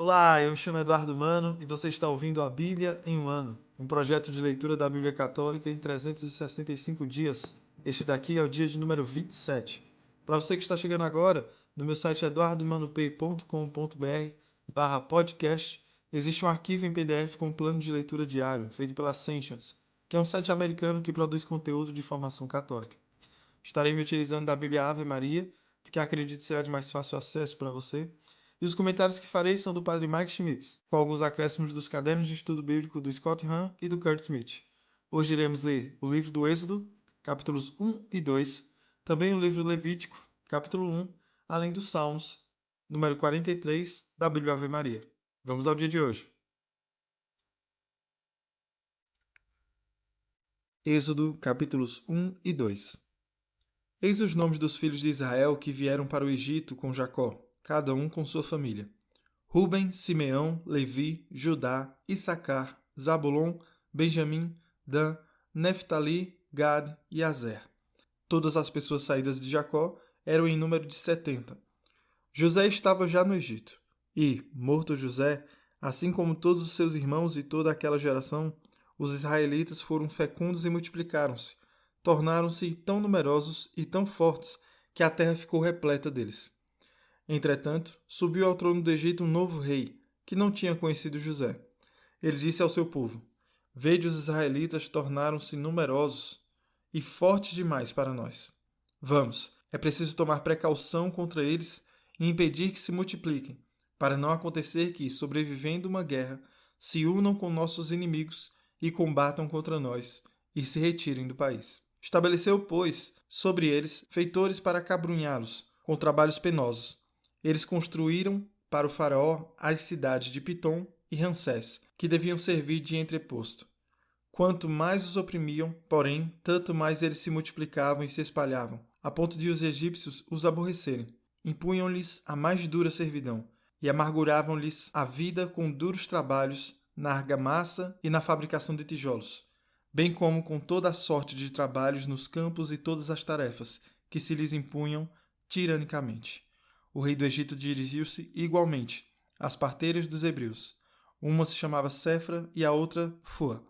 Olá, eu me chamo Eduardo Mano e você está ouvindo a Bíblia em um ano, um projeto de leitura da Bíblia Católica em 365 dias. Este daqui é o dia de número 27. Para você que está chegando agora, no meu site eduardomanopay.com.br/podcast existe um arquivo em PDF com um plano de leitura diário, feito pela Ascensions, que é um site americano que produz conteúdo de formação católica. Estarei me utilizando da Bíblia Ave Maria, porque acredito que será de mais fácil acesso para você. E os comentários que farei são do Padre Mike Schmitz, com alguns acréscimos dos cadernos de estudo bíblico do Scott Hahn e do Kurt Smith. Hoje iremos ler o livro do Êxodo, capítulos 1 e 2, também o livro Levítico, capítulo 1, além dos Salmos, número 43 da Bíblia Ave Maria. Vamos ao dia de hoje. Êxodo, capítulos 1 e 2. Eis os nomes dos filhos de Israel que vieram para o Egito com Jacó, cada um com sua família: Ruben, Simeão, Levi, Judá, Issacar, Zabulon, Benjamim, Dan, Neftali, Gad e Azer. Todas as pessoas saídas de Jacó eram em número de 70. José estava já no Egito. E, morto José, assim como todos os seus irmãos e toda aquela geração, os israelitas foram fecundos e multiplicaram-se, tornaram-se tão numerosos e tão fortes que a terra ficou repleta deles. Entretanto, subiu ao trono do Egito um novo rei, que não tinha conhecido José. Ele disse ao seu povo: Vede, os israelitas tornaram-se numerosos e fortes demais para nós. Vamos, é preciso tomar precaução contra eles e impedir que se multipliquem, para não acontecer que, sobrevivendo uma guerra, se unam com nossos inimigos e combatam contra nós e se retirem do país. Estabeleceu, pois, sobre eles feitores para cabrunhá-los, com trabalhos penosos. Eles construíram para o faraó as cidades de Pitom e Ramsés, que deviam servir de entreposto. Quanto mais os oprimiam, porém, tanto mais eles se multiplicavam e se espalhavam, a ponto de os egípcios os aborrecerem. Impunham-lhes a mais dura servidão e amarguravam-lhes a vida com duros trabalhos na argamassa e na fabricação de tijolos, bem como com toda a sorte de trabalhos nos campos e todas as tarefas que se lhes impunham tiranicamente. O rei do Egito dirigiu-se igualmente às parteiras dos hebreus. Uma se chamava Sefra e a outra Fua.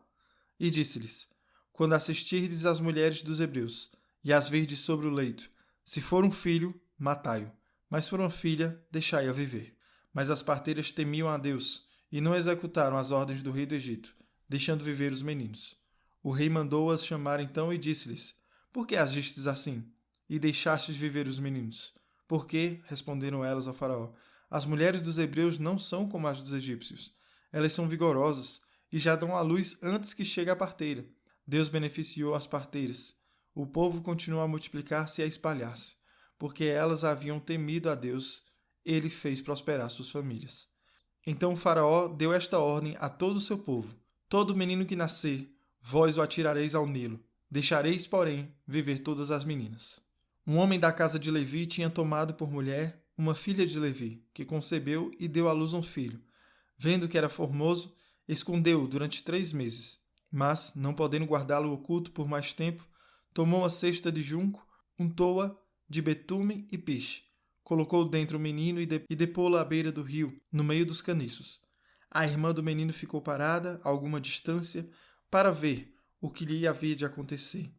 E disse-lhes: Quando assistirdes às mulheres dos hebreus e as virdes sobre o leito, se for um filho, matai-o, mas se for uma filha, deixai-a viver. Mas as parteiras temiam a Deus e não executaram as ordens do rei do Egito, deixando viver os meninos. O rei mandou-as chamar então e disse-lhes: Por que agistes assim e deixastes viver os meninos? Porque, responderam elas ao faraó, as mulheres dos hebreus não são como as dos egípcios. Elas são vigorosas e já dão à luz antes que chegue a parteira. Deus beneficiou as parteiras. O povo continuou a multiplicar-se e a espalhar-se. Porque elas haviam temido a Deus, ele fez prosperar suas famílias. Então o faraó deu esta ordem a todo o seu povo: Todo menino que nascer, vós o atirareis ao Nilo. Deixareis, porém, viver todas as meninas. Um homem da casa de Levi tinha tomado por mulher uma filha de Levi, que concebeu e deu à luz um filho. Vendo que era formoso, escondeu-o durante 3 meses. Mas, não podendo guardá-lo oculto por mais tempo, tomou uma cesta de junco, untou-a de betume e piche, colocou dentro o menino e depô-lo à beira do rio, no meio dos caniços. A irmã do menino ficou parada, a alguma distância, para ver o que lhe havia de acontecer.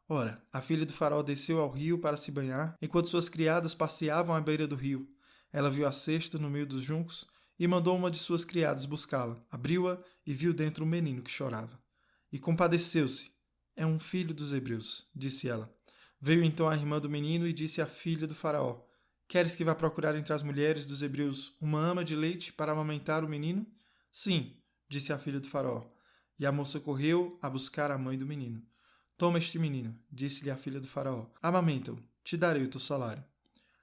Ora, a filha do faraó desceu ao rio para se banhar, enquanto suas criadas passeavam à beira do rio. Ela viu a cesta no meio dos juncos e mandou uma de suas criadas buscá-la. Abriu-a e viu dentro um menino que chorava. E compadeceu-se. É um filho dos hebreus, disse ela. Veio então a irmã do menino e disse à filha do faraó: Queres que vá procurar entre as mulheres dos hebreus uma ama de leite para amamentar o menino? Sim, disse a filha do faraó. E a moça correu a buscar a mãe do menino. Toma este menino, disse-lhe a filha do faraó. Amamenta-o, te darei o teu salário.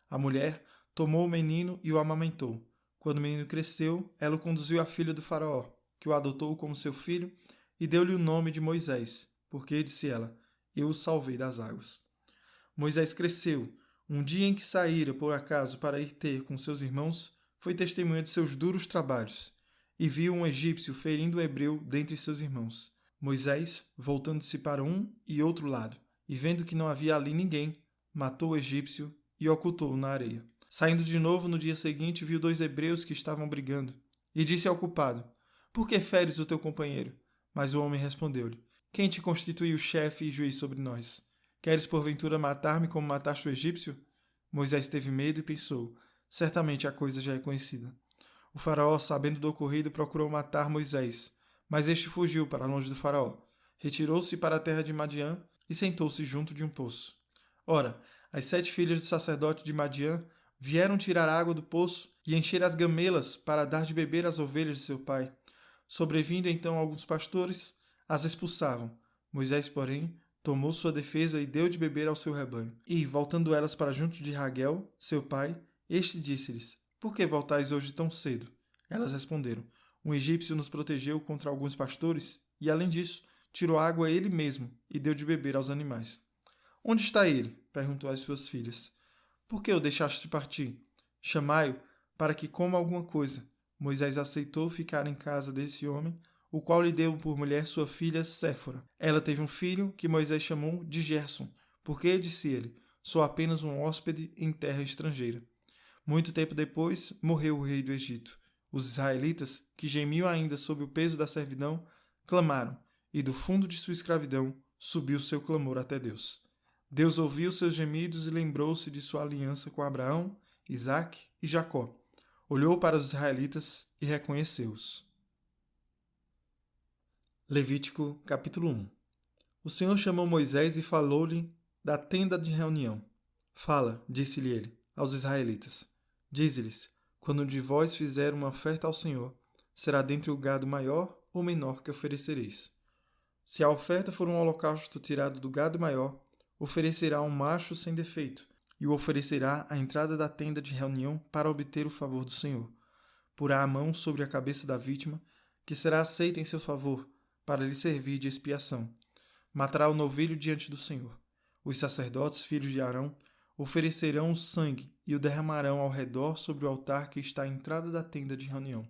A mulher tomou o menino e o amamentou. Quando o menino cresceu, ela o conduziu à filha do faraó, que o adotou como seu filho, e deu-lhe o nome de Moisés, porque, disse ela, eu o salvei das águas. Moisés cresceu. Um dia em que saíra, por acaso, para ir ter com seus irmãos, foi testemunha de seus duros trabalhos, e viu um egípcio ferindo o hebreu dentre seus irmãos. Moisés, voltando-se para um e outro lado, e vendo que não havia ali ninguém, matou o egípcio e ocultou-o na areia. Saindo de novo no dia seguinte, viu 2 hebreus que estavam brigando. E disse ao culpado: Por que feres o teu companheiro? Mas o homem respondeu-lhe: Quem te constituiu chefe e juiz sobre nós? Queres porventura matar-me como mataste o egípcio? Moisés teve medo e pensou: Certamente a coisa já é conhecida. O faraó, sabendo do ocorrido, procurou matar Moisés, mas este fugiu para longe do faraó. Retirou-se para a terra de Madiã e sentou-se junto de um poço. Ora, as 7 filhas do sacerdote de Madiã vieram tirar água do poço e encher as gamelas para dar de beber às ovelhas de seu pai. Sobrevindo então alguns pastores, as expulsavam. Moisés, porém, tomou sua defesa e deu de beber ao seu rebanho. E, voltando elas para junto de Raguel, seu pai, este disse-lhes: Por que voltais hoje tão cedo? Elas responderam: Um egípcio nos protegeu contra alguns pastores e, além disso, tirou água ele mesmo e deu de beber aos animais. Onde está ele? Perguntou às suas filhas. Por que o deixaste partir? Chamai-o para que coma alguma coisa. Moisés aceitou ficar em casa desse homem, o qual lhe deu por mulher sua filha Séfora. Ela teve um filho que Moisés chamou de Gerson, porque, disse ele, sou apenas um hóspede em terra estrangeira. Muito tempo depois, morreu o rei do Egito. Os israelitas, que gemiam ainda sob o peso da servidão, clamaram, e do fundo de sua escravidão subiu seu clamor até Deus. Deus ouviu seus gemidos e lembrou-se de sua aliança com Abraão, Isaque e Jacó. Olhou para os israelitas e reconheceu-os. Levítico capítulo 1. O Senhor chamou Moisés e falou-lhe da tenda de reunião. Fala, disse-lhe ele, aos israelitas. Dize-lhes, quando um de vós fizer uma oferta ao Senhor, será dentre o gado maior ou menor que oferecereis. Se a oferta for um holocausto tirado do gado maior, oferecerá um macho sem defeito, e o oferecerá à entrada da tenda de reunião para obter o favor do Senhor. Porá a mão sobre a cabeça da vítima, que será aceita em seu favor, para lhe servir de expiação. Matará o novilho diante do Senhor. Os sacerdotes, filhos de Arão, oferecerão o sangue e o derramarão ao redor sobre o altar que está à entrada da tenda de reunião.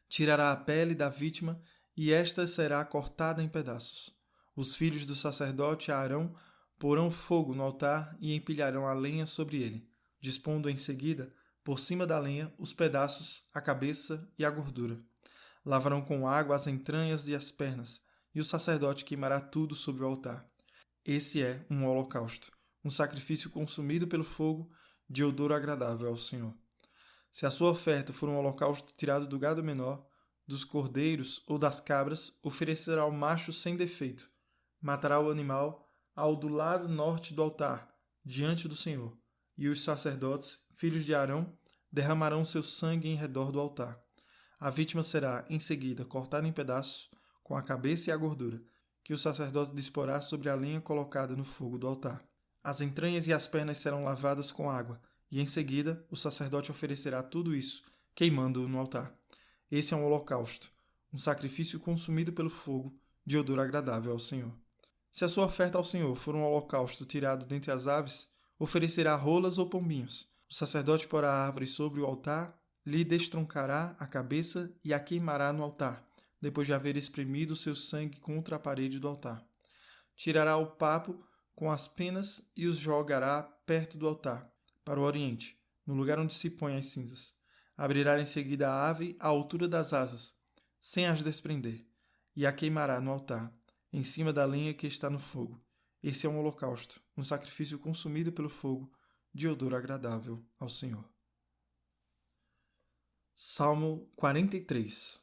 Tirará a pele da vítima e esta será cortada em pedaços. Os filhos do sacerdote Arão porão fogo no altar e empilharão a lenha sobre ele, dispondo em seguida, por cima da lenha, os pedaços, a cabeça e a gordura. Lavarão com água as entranhas e as pernas, e o sacerdote queimará tudo sobre o altar. Esse é um holocausto, um sacrifício consumido pelo fogo, de odor agradável ao Senhor. Se a sua oferta for um holocausto tirado do gado menor, dos cordeiros ou das cabras, oferecerá o macho sem defeito. Matará o animal ao do lado norte do altar, diante do Senhor, e os sacerdotes, filhos de Arão, derramarão seu sangue em redor do altar. A vítima será, em seguida, cortada em pedaços, com a cabeça e a gordura, que o sacerdote disporá sobre a lenha colocada no fogo do altar. As entranhas e as pernas serão lavadas com água, e em seguida o sacerdote oferecerá tudo isso, queimando-o no altar. Esse é um holocausto, um sacrifício consumido pelo fogo, de odor agradável ao Senhor. Se a sua oferta ao Senhor for um holocausto tirado dentre as aves, oferecerá rolas ou pombinhos. O sacerdote porá a árvore sobre o altar, lhe destroncará a cabeça e a queimará no altar, depois de haver espremido seu sangue contra a parede do altar. Tirará o papo com as penas e os jogará perto do altar, para o oriente, no lugar onde se põem as cinzas. Abrirá em seguida a ave à altura das asas, sem as desprender, e a queimará no altar, em cima da lenha que está no fogo. Esse é um holocausto, um sacrifício consumido pelo fogo, de odor agradável ao Senhor. Salmo 43.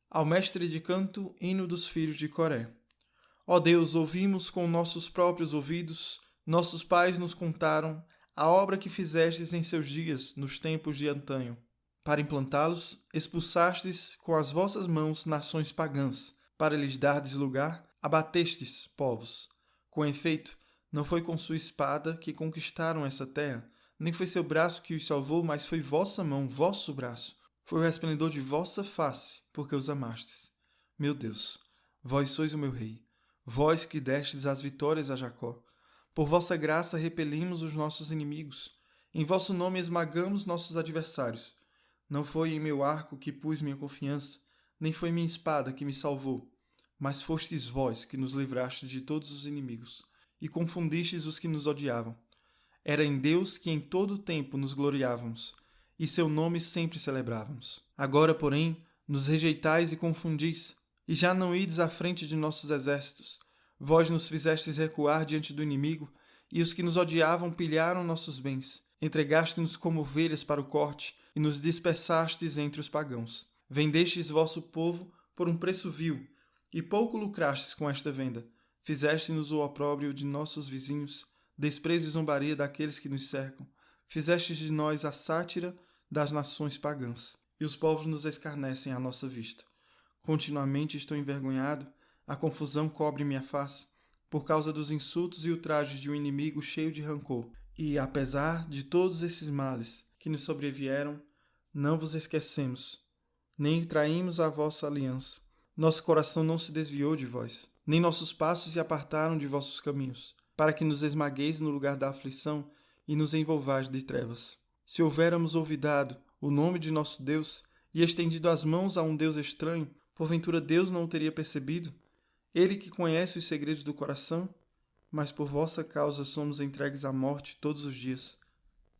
Ao mestre de canto, hino dos filhos de Coré. Ó Deus, ouvimos com nossos próprios ouvidos, nossos pais nos contaram a obra que fizestes em seus dias, nos tempos de antanho. Para implantá-los, expulsastes com as vossas mãos nações pagãs, para lhes dardes lugar, abatestes povos. Com efeito, não foi com sua espada que conquistaram essa terra, nem foi seu braço que os salvou, mas foi vossa mão, vosso braço. Foi o resplendor de vossa face, porque os amastes. Meu Deus, vós sois o meu rei, vós que destes as vitórias a Jacó. Por vossa graça repelimos os nossos inimigos, em vosso nome esmagamos nossos adversários. Não foi em meu arco que pus minha confiança, nem foi minha espada que me salvou, mas fostes vós que nos livrastes de todos os inimigos, e confundistes os que nos odiavam. Era em Deus que em todo o tempo nos gloriávamos, e seu nome sempre celebrávamos. Agora, porém, Nos rejeitais e confundis, e já não ides à frente de nossos exércitos. Vós nos fizestes recuar diante do inimigo, e os que nos odiavam pilharam nossos bens. Entregaste-nos como ovelhas para o corte, e nos dispersastes entre os pagãos. Vendestes vosso povo por um preço vil, e pouco lucrastes com esta venda. Fizeste-nos o opróbrio de nossos vizinhos, desprezo e zombaria daqueles que nos cercam. Fizestes de nós a sátira das nações pagãs, e os povos nos escarnecem à nossa vista. Continuamente estou envergonhado, a confusão cobre minha face, por causa dos insultos e ultrajes de um inimigo cheio de rancor. E, apesar de todos esses males que nos sobrevieram, não vos esquecemos, nem traímos a vossa aliança. Nosso coração não se desviou de vós, nem nossos passos se apartaram de vossos caminhos, para que nos esmagueis no lugar da aflição e nos envolvais de trevas. Se houvéramos olvidado o nome de nosso Deus e estendido as mãos a um Deus estranho, porventura Deus não o teria percebido? Ele que conhece os segredos do coração? Mas por vossa causa somos entregues à morte todos os dias,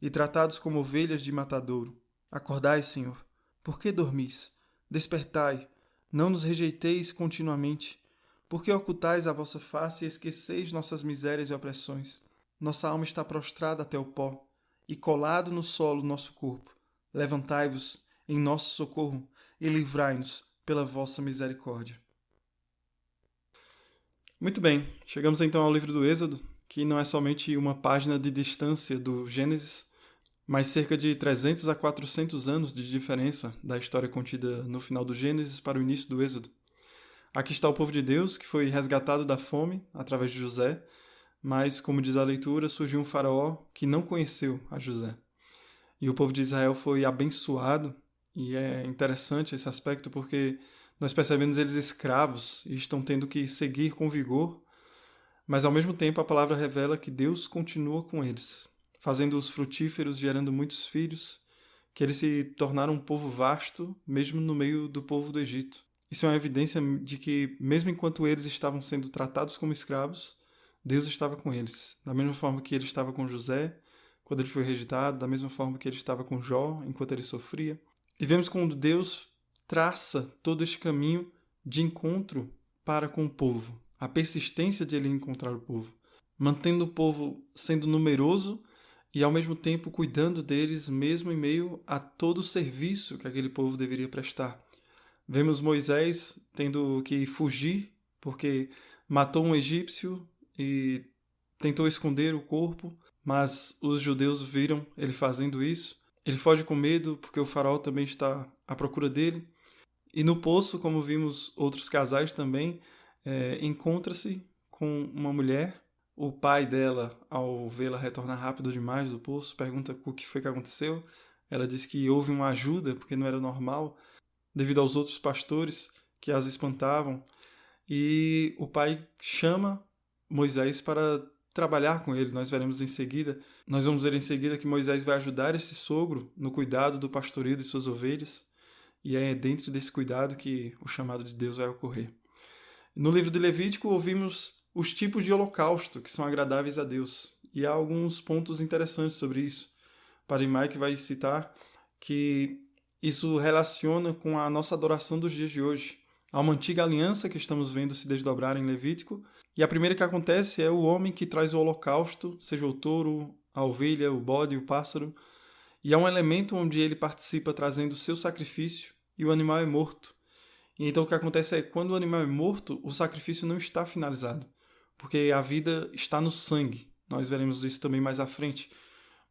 e tratados como ovelhas de matadouro. Acordai, Senhor. Por que dormis? Despertai. Não nos rejeiteis continuamente. Por que ocultais a vossa face e esqueceis nossas misérias e opressões? Nossa alma está prostrada até o pó, e colado no solo nosso corpo. Levantai-vos em nosso socorro e livrai-nos pela vossa misericórdia. Muito bem, chegamos então ao livro do Êxodo, que não é somente uma página de distância do Gênesis, mas cerca de 300 a 400 anos de diferença da história contida no final do Gênesis para o início do Êxodo. Aqui está o povo de Deus, que foi resgatado da fome através de José, mas, como diz a leitura, surgiu um faraó que não conheceu a José. E o povo de Israel foi abençoado, e é interessante esse aspecto porque nós percebemos eles escravos e estão tendo que seguir com vigor, mas ao mesmo tempo a palavra revela que Deus continua com eles, fazendo-os frutíferos, gerando muitos filhos, que eles se tornaram um povo vasto, mesmo no meio do povo do Egito. Isso é uma evidência de que, mesmo enquanto eles estavam sendo tratados como escravos, Deus estava com eles, da mesma forma que ele estava com José, quando ele foi rejeitado, da mesma forma que ele estava com Jó, enquanto ele sofria. E vemos como Deus traça todo este caminho de encontro para com o povo, a persistência de ele encontrar o povo, mantendo o povo sendo numeroso e ao mesmo tempo cuidando deles mesmo em meio a todo o serviço que aquele povo deveria prestar. Vemos Moisés tendo que fugir porque matou um egípcio e tentou esconder o corpo, mas os judeus viram ele fazendo isso. Ele foge com medo porque o faraó também está à procura dele. E no poço, como vimos outros casais também, encontra-se com uma mulher. O pai dela, ao vê-la retornar rápido demais do poço, pergunta o que foi que aconteceu. Ela diz que houve uma ajuda, porque não era normal, devido aos outros pastores que as espantavam. E o pai chama Moisés para trabalhar com ele. Nós vamos ver em seguida que Moisés vai ajudar esse sogro no cuidado do pastoreio de suas ovelhas. E é dentro desse cuidado que o chamado de Deus vai ocorrer. No livro de Levítico, ouvimos os tipos de holocausto que são agradáveis a Deus. E há alguns pontos interessantes sobre isso. Padre Mike vai citar que isso relaciona com a nossa adoração dos dias de hoje. Há uma antiga aliança que estamos vendo se desdobrar em Levítico. E a primeira que acontece é o homem que traz o holocausto, seja o touro, a ovelha, o bode, o pássaro. E é um elemento onde ele participa trazendo o seu sacrifício e o animal é morto. E então o que acontece é que quando o animal é morto, o sacrifício não está finalizado, porque a vida está no sangue. Nós veremos isso também mais à frente.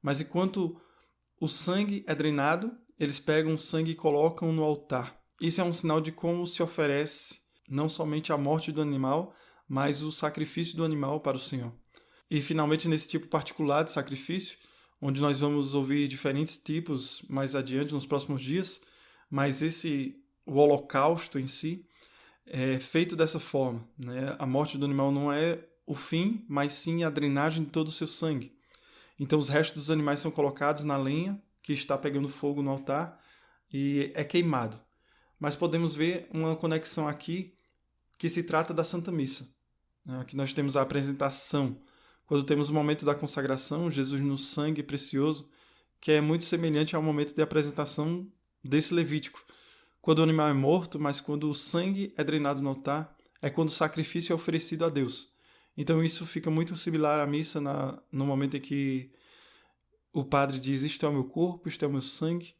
Mas enquanto o sangue é drenado, eles pegam o sangue e colocam no altar. Isso é um sinal de como se oferece não somente a morte do animal, mas o sacrifício do animal para o Senhor. E finalmente nesse tipo particular de sacrifício, onde nós vamos ouvir diferentes tipos mais adiante nos próximos dias, mas o holocausto em si é feito dessa forma, né? A morte do animal não é o fim, mas sim a drenagem de todo o seu sangue. Então os restos dos animais são colocados na lenha que está pegando fogo no altar e é queimado. Mas podemos ver uma conexão aqui que se trata da Santa Missa. Aqui nós temos a apresentação. Quando temos o momento da consagração, Jesus no sangue precioso, que é muito semelhante ao momento de apresentação desse Levítico, quando o animal é morto, mas quando o sangue é drenado no altar, é quando o sacrifício é oferecido a Deus. Então isso fica muito similar à missa no momento em que o padre diz: isto é o meu corpo, isto é o meu sangue,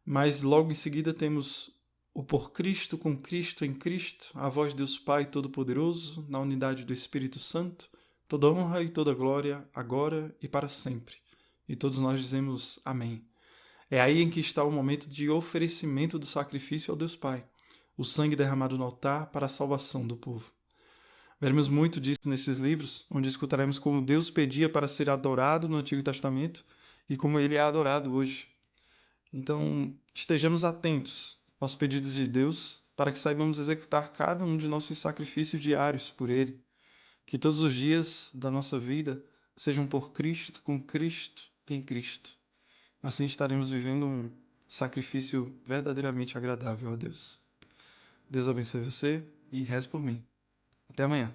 mas logo em seguida temos o por Cristo, com Cristo, em Cristo, a voz de Deus Pai Todo-Poderoso, na unidade do Espírito Santo, toda honra e toda glória, agora e para sempre. E todos nós dizemos amém. É aí em que está o momento de oferecimento do sacrifício ao Deus Pai, o sangue derramado no altar para a salvação do povo. Veremos muito disso nesses livros, onde escutaremos como Deus pedia para ser adorado no Antigo Testamento e como ele é adorado hoje. Então, estejamos atentos aos pedidos de Deus para que saibamos executar cada um de nossos sacrifícios diários por Ele. Que todos os dias da nossa vida sejam por Cristo, com Cristo e em Cristo. Assim estaremos vivendo um sacrifício verdadeiramente agradável a Deus. Deus abençoe você e reze por mim. Até amanhã.